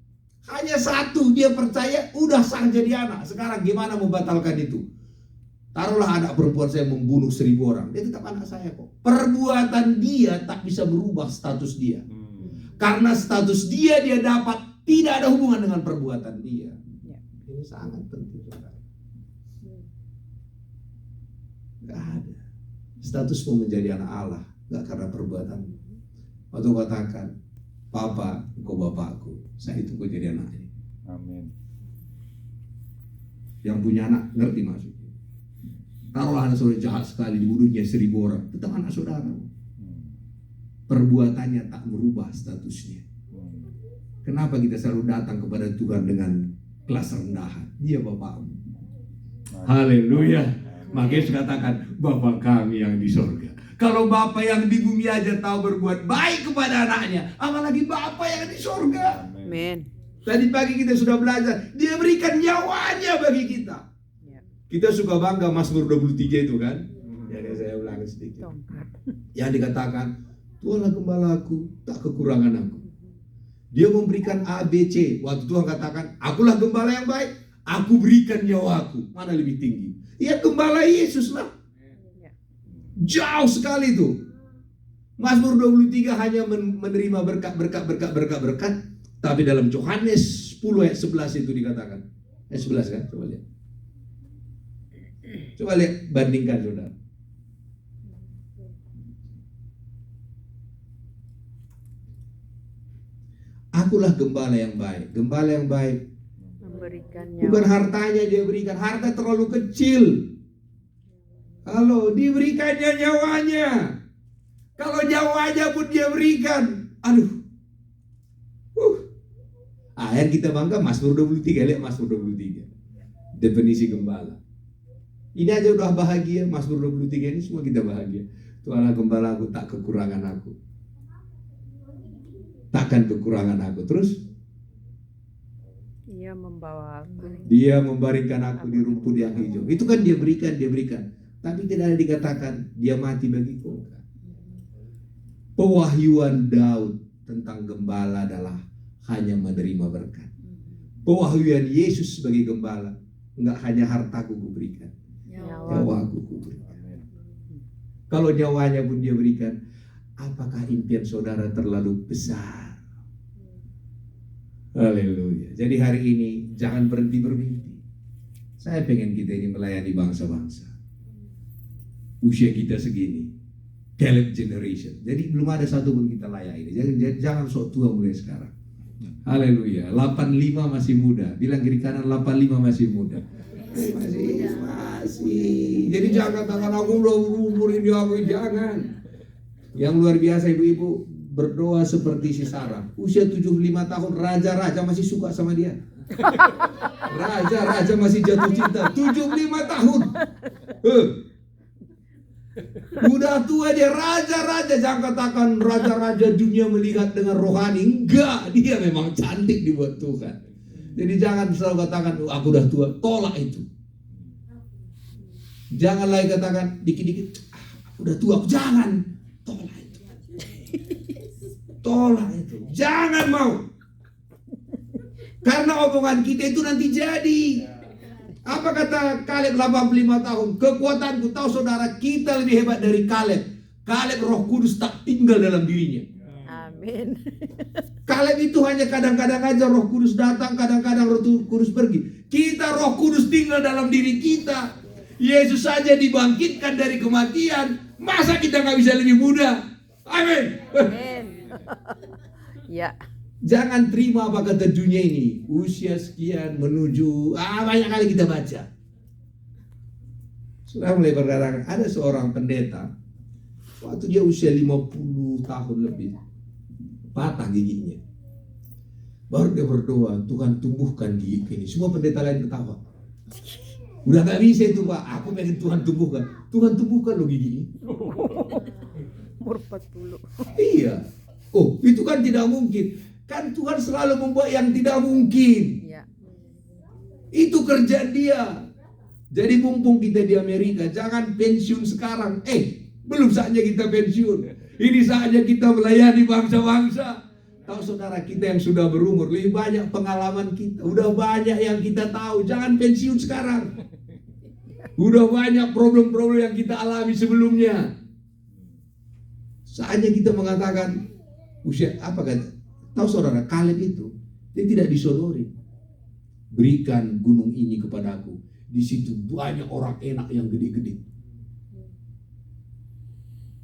Hanya satu, dia percaya udah sah jadi anak. Sekarang gimana membatalkan itu? Taruhlah anak perempuan saya membunuh 1000 orang, dia tetap anak saya kok. Perbuatan dia tak bisa berubah status dia. Karena status dia dapat tidak ada hubungan dengan perbuatan dia. Ini sangat penting. Gak ada. Statusmu menjadi anak Allah gak karena perbuatan. Waktu katakan, Papa, engkau bapakku, saya itu kau jadi anaknya. Amin. Yang punya anak ngerti maksudnya. Taruhlah anak saudara jahat sekali, dibunuhnya 1000 orang, tetap anak saudara. Perbuatannya tak merubah statusnya. Kenapa kita selalu datang kepada Tuhan dengan kelas rendahan? Dia bapakmu. Haleluya. Makanya saya katakan, Bapa kami yang di sorga. Kalau Bapa yang di bumi aja tahu berbuat baik kepada anaknya, apalagi Bapa yang di sorga. Amin. Tadi pagi kita sudah belajar, dia berikan nyawanya bagi kita. Kita suka bangga Mazmur 23 itu kan. Jadi saya ulangi sedikit. Yang dikatakan, Tuhanlah gembalaku, tak kekurangan aku. Dia memberikan A, B, C. Waktu Tuhan katakan, akulah gembala yang baik, aku berikan nyawaku. Mana lebih tinggi? Ya gembala Yesus lah. Jauh sekali itu. Mazmur 23 hanya menerima berkat. Tapi dalam Yohanes 10 ayat 11 itu dikatakan. Ayat 11 kan? Coba lihat. Coba lihat, bandingkan saudara. Akulah gembala yang baik. Gembala yang baik Memberikan bukan nyawa. hartanya dia berikan. Harta terlalu kecil. Kalau diberikannya nyawanya. Kalau nyawanya pun dia berikan. Aduh. Akhir kita bangga Mazmur 23. Lihat Mazmur 23. Definisi gembala. Ini aja udah bahagia. Mazmur 23 ini semua kita bahagia. Tuhanlah gembala aku, tak kekurangan aku. Takkan kekurangan aku. Terus Ia membawa aku. dia membaringkan aku di rumput yang hijau. Itu kan dia berikan. Tapi tidak ada dikatakan dia mati bagiku. Pewahyuan Daud tentang gembala adalah hanya menerima berkat. Pewahyuan Yesus sebagai gembala, enggak hanya hartaku kuberikan, nyawaku kuberikan. Kalau nyawanya pun dia berikan, apakah impian saudara terlalu besar? Haleluya. Jadi hari ini jangan berhenti bermimpi. Saya pengen kita ini melayani bangsa-bangsa. Usia kita segini, Caleb generation. Jadi belum ada satu pun kita layak ini. Jangan sok tua mulai sekarang. Haleluya. 85 masih muda. Bilang kiri kanan 85 masih muda. Masih. Jadi jangan katakan aku udah umur ini aku, jangan. Yang luar biasa ibu-ibu berdoa seperti si Sarah. Usia 75 tahun, raja-raja masih suka sama dia. Raja-raja masih jatuh cinta. 75 tahun. Udah tua dia, raja-raja. Jangan katakan raja-raja dunia melihat dengan rohani. Enggak, dia memang cantik dibuat Tuhan. Jadi jangan selalu katakan aku udah tua. Tolak itu. Jangan lagi katakan dikit-dikit udah tua. Jangan. Tolak itu. Tolak itu. Jangan mau. Karena omongan kita itu nanti jadi. Apa kata Kaleb 85 tahun? Kekuatanku, tahu saudara, kita lebih hebat dari Kaleb. Kaleb Roh Kudus tak tinggal dalam dirinya. Amin. Kaleb itu hanya kadang-kadang aja Roh Kudus datang, kadang-kadang Roh Kudus pergi. Kita Roh Kudus tinggal dalam diri kita. Yesus saja dibangkitkan dari kematian, Masa kita nggak bisa lebih muda? Amin. Amin. Ya. Jangan terima apa kata dunia ini. Usia sekian menuju banyak kali kita baca. Sudah mulai berkatakan, ada seorang pendeta waktu dia usia 50 tahun lebih, patah giginya. Baru dia berdoa, Tuhan tumbuhkan gigi ini. Semua pendeta lain ketawa. Udah gak bisa itu Pak, aku pengen Tuhan tumbuhkan. Tuhan tumbuhkan lo gigi ini. Umur 40. Iya. Oh, itu kan tidak mungkin. Kan Tuhan selalu membuat yang tidak mungkin. Ya. Itu kerjaan dia. Jadi mumpung kita di Amerika, jangan pensiun sekarang. Belum saatnya kita pensiun. Ini saatnya kita melayani bangsa-bangsa. Tahu saudara, kita yang sudah berumur, lebih banyak pengalaman kita. Udah banyak yang kita tahu. Jangan pensiun sekarang. Udah banyak problem-problem yang kita alami sebelumnya. Saatnya kita mengatakan, usia apa kata? Tahu saudara, Kaleb itu, dia tidak disodori. Berikan gunung ini kepadaku. Di situ banyak orang enak yang gede-gede.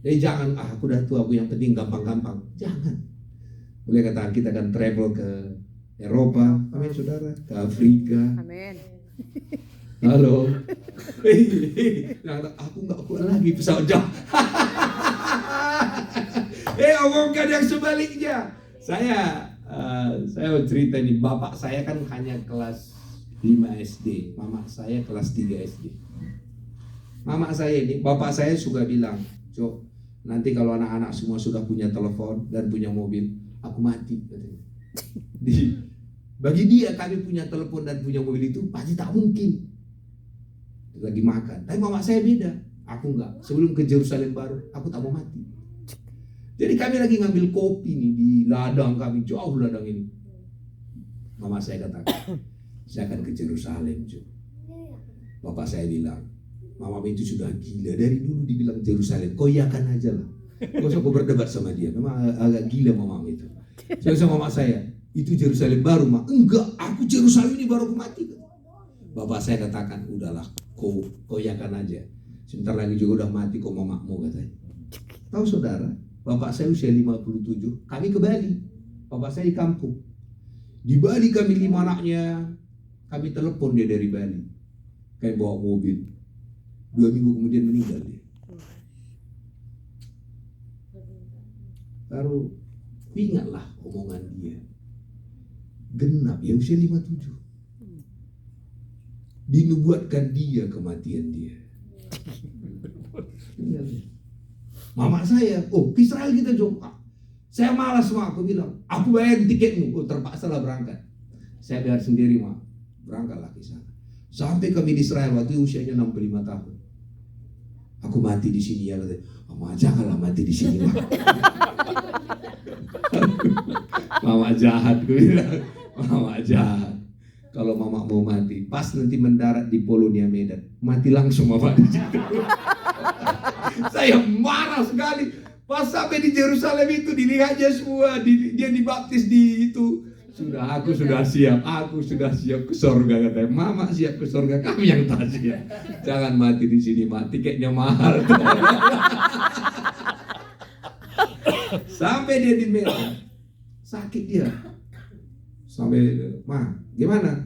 Jadi jangan, aku udah tua, aku yang penting gampang-gampang. Jangan. Boleh katakan kita akan travel ke Eropa, amin saudara, ke Afrika. Amin. Halo. Aku nggak kuat lagi pesawat jauh. Omongkan yang sebaliknya. Saya mau cerita nih, bapak saya kan hanya kelas 5 SD, mama saya kelas 3 SD. Mama saya ini, bapak saya suka bilang, Cok, nanti kalau anak-anak semua sudah punya telepon dan punya mobil, aku mati. Bagi dia kami punya telepon dan punya mobil itu pasti tak mungkin. Lagi makan, tapi mama saya beda. Aku enggak, sebelum ke Yerusalem baru, aku tak mau mati. Jadi kami lagi ngambil kopi nih di ladang kami, jauh ladang ini. Mama saya katakan, saya akan ke Yerusalem, Cok. Bapak saya bilang, mama itu sudah gila. Dari dulu dibilang Yerusalem, kau iyakan aja lah. Kau usah berdebat sama dia, memang agak gila mama itu. Saya sama mama saya, itu Yerusalem baru, Ma. Enggak, aku Yerusalem ini baru aku mati. Bapak saya katakan, udahlah, kau iyakan aja. Sebentar lagi juga udah mati kau mamamu, katanya. Tahu saudara, bapak saya usia 57, kami ke Bali. Bapak saya di kampung. Di Bali kami 5 anaknya, kami telepon dia dari Bali. Kayak bawa mobil. 2 minggu kemudian meninggal dia. Baru ingatlah omongan dia. Genap ya usia 57. Dinubuatkan dia kematian dia. Mama saya, ke Israel kita Jok. Saya malas Ma, aku bilang, aku bayar tiketmu. Terpaksa lah berangkat. Saya bayar sendiri Ma, berangkatlah ke sana. Sampai kami di Israel waktu usianya 65 tahun. Aku mati di sini ya, katanya. Mama janganlah mati di sini Ma. Mama jahat, gue bilang. Mama jahat. Kalau mama mau mati, pas nanti mendarat di Polonia Medan, mati langsung mama di situ. Saya marah sekali. Pas sampai di Yerusalem itu dilihatnya semua, dia dibaptis di itu. Aku sudah siap ke surga, katanya. Mama siap ke surga, kami yang tak siap. Jangan mati di sini, mati tiketnya mahal. Sampai dia di Medan, sakit dia. Sampai, Ma, gimana?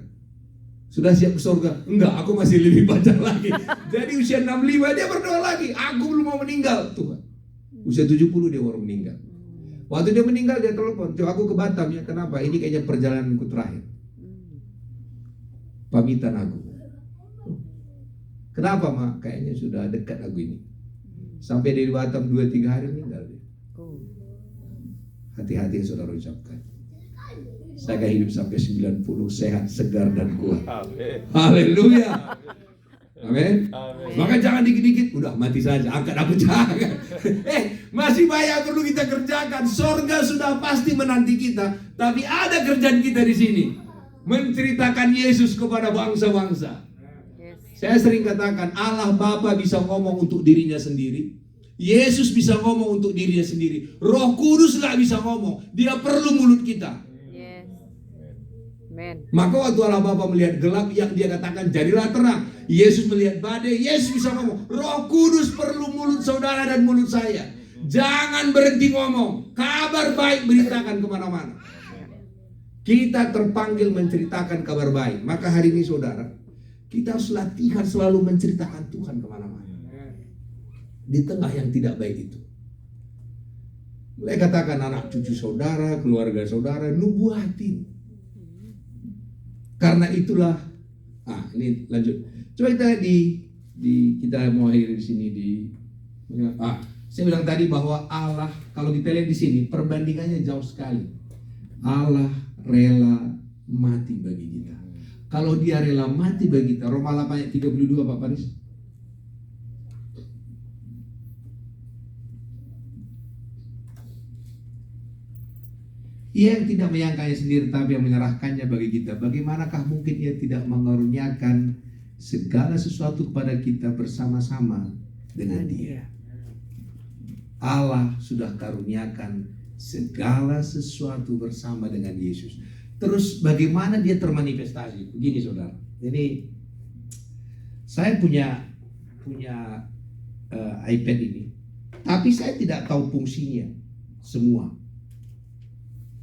Sudah siap ke surga? Enggak, aku masih lebih panjang lagi. Jadi usia 65 dia berdoa lagi, aku belum mau meninggal. Tuhan, usia 70 dia baru meninggal. Waktu dia meninggal dia telepon, coba aku ke Batam ya, kenapa? Ini kayaknya perjalananku terakhir. Pamitan aku. Kenapa Ma? Kayaknya sudah dekat aku ini. Sampai di Batam 2-3 hari meninggal dia. Hati-hati yang saudara ucapkan. Saya akan hidup sampai 90, sehat, segar, dan kuat. Haleluya. Amin. Maka jangan dikit-dikit, udah mati saja, angkat aku jangan. Masih banyak perlu kita kerjakan. Sorga sudah pasti menanti kita, tapi ada kerjaan kita di sini. Menceritakan Yesus kepada bangsa-bangsa. Saya sering katakan, Allah Bapa bisa ngomong untuk dirinya sendiri. Yesus bisa ngomong untuk dirinya sendiri. Roh Kudus gak bisa ngomong. Dia perlu mulut kita. Amen. Maka waktu Allah Bapa melihat gelap, yang dia katakan jadilah terang. Yesus melihat badai, Yesus bisa ngomong, Roh Kudus perlu mulut saudara dan mulut saya. Jangan berhenti ngomong, kabar baik beritakan kemana-mana. Kita terpanggil menceritakan kabar baik. Maka hari ini saudara, kita harus latihan selalu menceritakan Tuhan kemana-mana. Di tengah yang tidak baik itu. Mulai katakan anak cucu saudara, keluarga saudara, nubuatin. Karena itulah, ini lanjut. Coba kita kita mau akhir di sini saya bilang tadi bahwa Allah, kalau kita lihat di sini perbandingannya jauh sekali. Allah rela mati bagi kita. Kalau dia rela mati bagi kita, Roma 8 ayat 32 Pak Paris. Ia yang tidak menyangkanya sendiri tapi yang menyerahkannya bagi kita. Bagaimanakah mungkin ia tidak mengaruniakan segala sesuatu kepada kita bersama-sama dengan dia. Allah sudah karuniakan segala sesuatu bersama dengan Yesus. Terus bagaimana dia termanifestasi? Begini saudara. Jadi saya punya iPad ini, tapi saya tidak tahu fungsinya semua.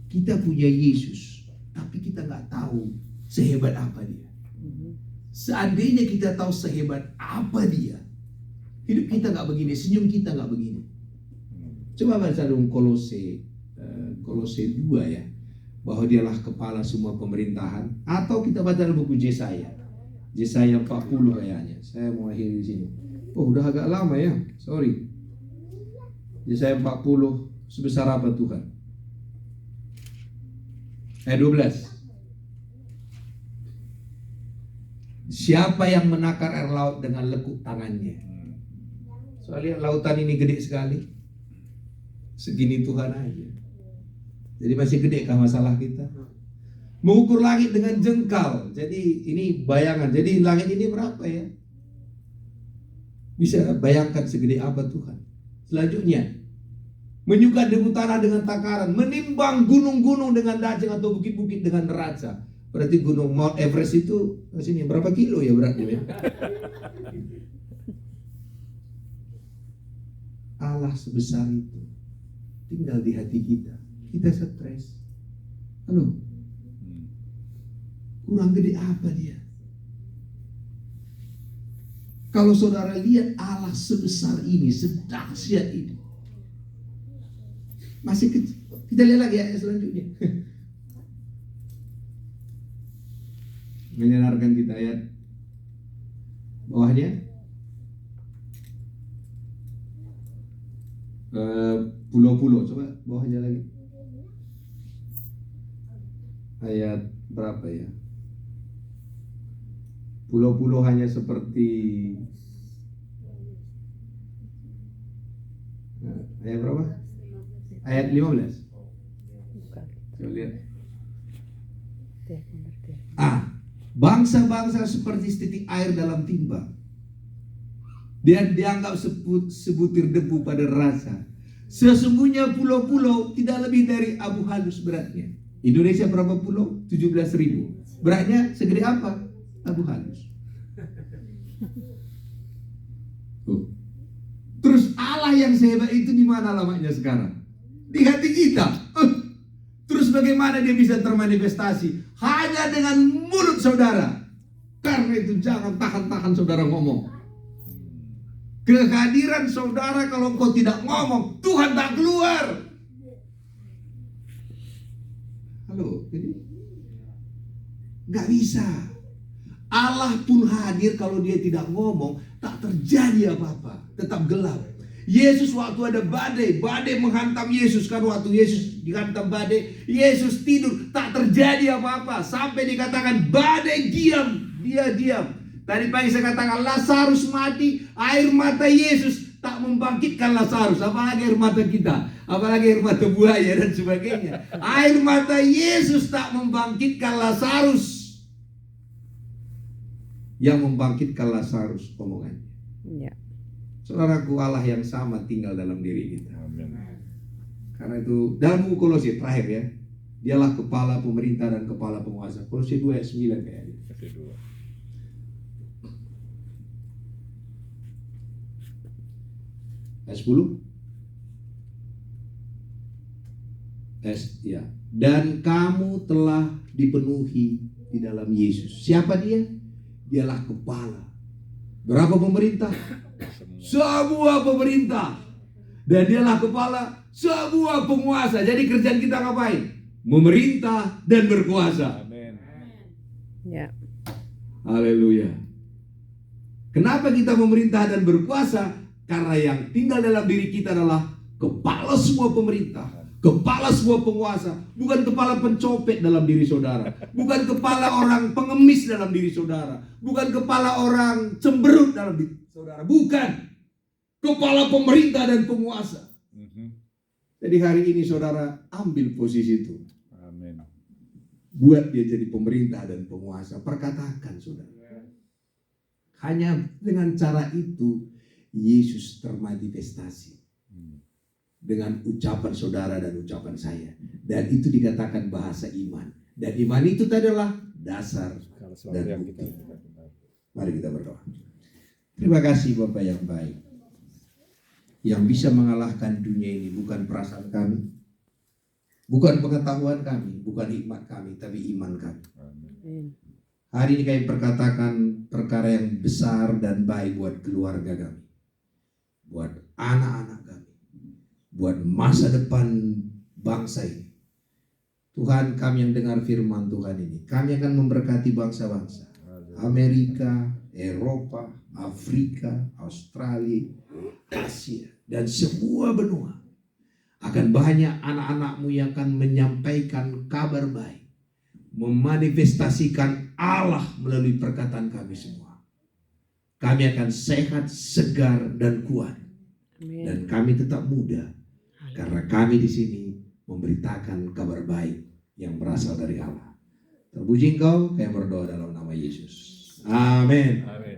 Kita punya Yesus, tapi kita nggak tahu sehebat apa dia. Seandainya kita tahu sehebat apa dia, hidup kita nggak begini, senyum kita nggak begini. Coba baca dong Kolose 2 ya, bahwa dialah kepala semua pemerintahan. Atau kita baca dalam buku Yesaya 40 kayaknya. Saya mau akhiri di sini. Oh, udah agak lama ya, sorry. Yesaya 40, sebesar apa Tuhan? Ayat 12. Siapa yang menakar air laut dengan lekuk tangannya? Soalnya lautan ini gede sekali. Segini Tuhan aja. Jadi masih gede kah masalah kita? Mengukur langit dengan jengkal. Jadi ini bayangan. Jadi langit ini berapa ya? Bisa bayangkan segede apa Tuhan. Selanjutnya, menyukai debu tanah dengan takaran, menimbang gunung-gunung dengan dajeng atau bukit-bukit dengan neraca. Berarti gunung Mount Everest itu sini berapa kilo ya beratnya ya? Allah sebesar itu tinggal di hati kita. Kita stres. Halo, kurang gede apa dia? Kalau saudara lihat Allah sebesar ini, sedahsyat ini, masih kecil. Kita lihat lagi ayat selanjutnya. Menyenarkan kita ayat bawahnya. Pulau-pulau, coba bawahnya lagi. Ayat berapa ya? Pulau-pulau hanya seperti ayat berapa? Ayat 15. Coba lihat. Bangsa-bangsa seperti setitik air dalam timba. Dia dianggap sebutir debu pada rasa. Sesungguhnya pulau-pulau tidak lebih dari abu halus beratnya. Indonesia berapa pulau? 17.000. Beratnya segede apa? Abu halus. Terus Allah yang sehebat itu di mana alamatnya sekarang? Di hati kita. Terus bagaimana dia bisa termanifestasi? Hanya dengan mulut saudara. Karena itu jangan tahan-tahan saudara ngomong. Kehadiran saudara kalau engkau tidak ngomong, Tuhan tak keluar. Halo, jadi nggak bisa. Allah pun hadir kalau dia tidak ngomong, tak terjadi apa-apa, tetap gelap. Yesus waktu ada badai menghantam Yesus, kan waktu Yesus dihantam badai, Yesus tidur, tak terjadi apa-apa, sampai dikatakan badai diam, dia diam. Tadi pagi saya katakan Lazarus mati, air mata Yesus tak membangkitkan Lazarus, apalagi air mata kita, apalagi air mata buaya dan sebagainya. Air mata Yesus tak membangkitkan Lazarus. Yang membangkitkan Lazarus omongannya. Ya. Saudaraku, Allah yang sama tinggal dalam diri kita. Amin. Karena itu dalam buku Kolose terakhir ya, dialah kepala pemerintah dan kepala penguasa. Kolose 2 ayat 9 kayaknya. Ayat 10. Ya. Dan kamu telah dipenuhi di dalam Yesus. Siapa dia? Dialah kepala. Berapa pemerintah? Sebuah pemerintah. Dan dialah kepala sebuah penguasa. Jadi kerjaan kita ngapain? Memerintah dan berkuasa. Amin. Ya. Haleluya. Kenapa kita memerintah dan berkuasa? Karena yang tinggal dalam diri kita adalah kepala semua pemerintah, kepala semua penguasa. Bukan kepala pencopet dalam diri saudara, bukan kepala orang pengemis dalam diri saudara, bukan kepala orang cemberut dalam diri saudara, bukan. Kepala pemerintah dan penguasa. Jadi hari ini saudara ambil posisi itu. Amin. Buat dia jadi pemerintah dan penguasa. Perkatakan saudara. Hanya dengan cara itu Yesus termanifestasi. Dengan ucapan saudara dan ucapan saya. Dan itu dikatakan bahasa iman. Dan iman itu adalah dasar dan bukti. Mari kita berdoa. Terima kasih Bapak yang baik. Yang bisa mengalahkan dunia ini bukan perasaan kami, bukan pengetahuan kami, bukan hikmat kami, tapi iman kami. Amin. Hari ini kami perkatakan perkara yang besar dan baik buat keluarga kami, buat anak-anak kami, buat masa depan bangsa ini. Tuhan, kami yang dengar firman Tuhan ini, kami akan memberkati bangsa-bangsa Amerika, Eropa, Afrika, Australia, Asia, dan semua benua. Akan banyak anak-anakmu yang akan menyampaikan kabar baik, memanifestasikan Allah melalui perkataan kami semua. Kami akan sehat, segar, dan kuat. Amin. Dan kami tetap muda, karena kami di sini memberitakan kabar baik yang berasal dari Allah. Terpuji Engkau, kami berdoa dalam nama Yesus. Amin.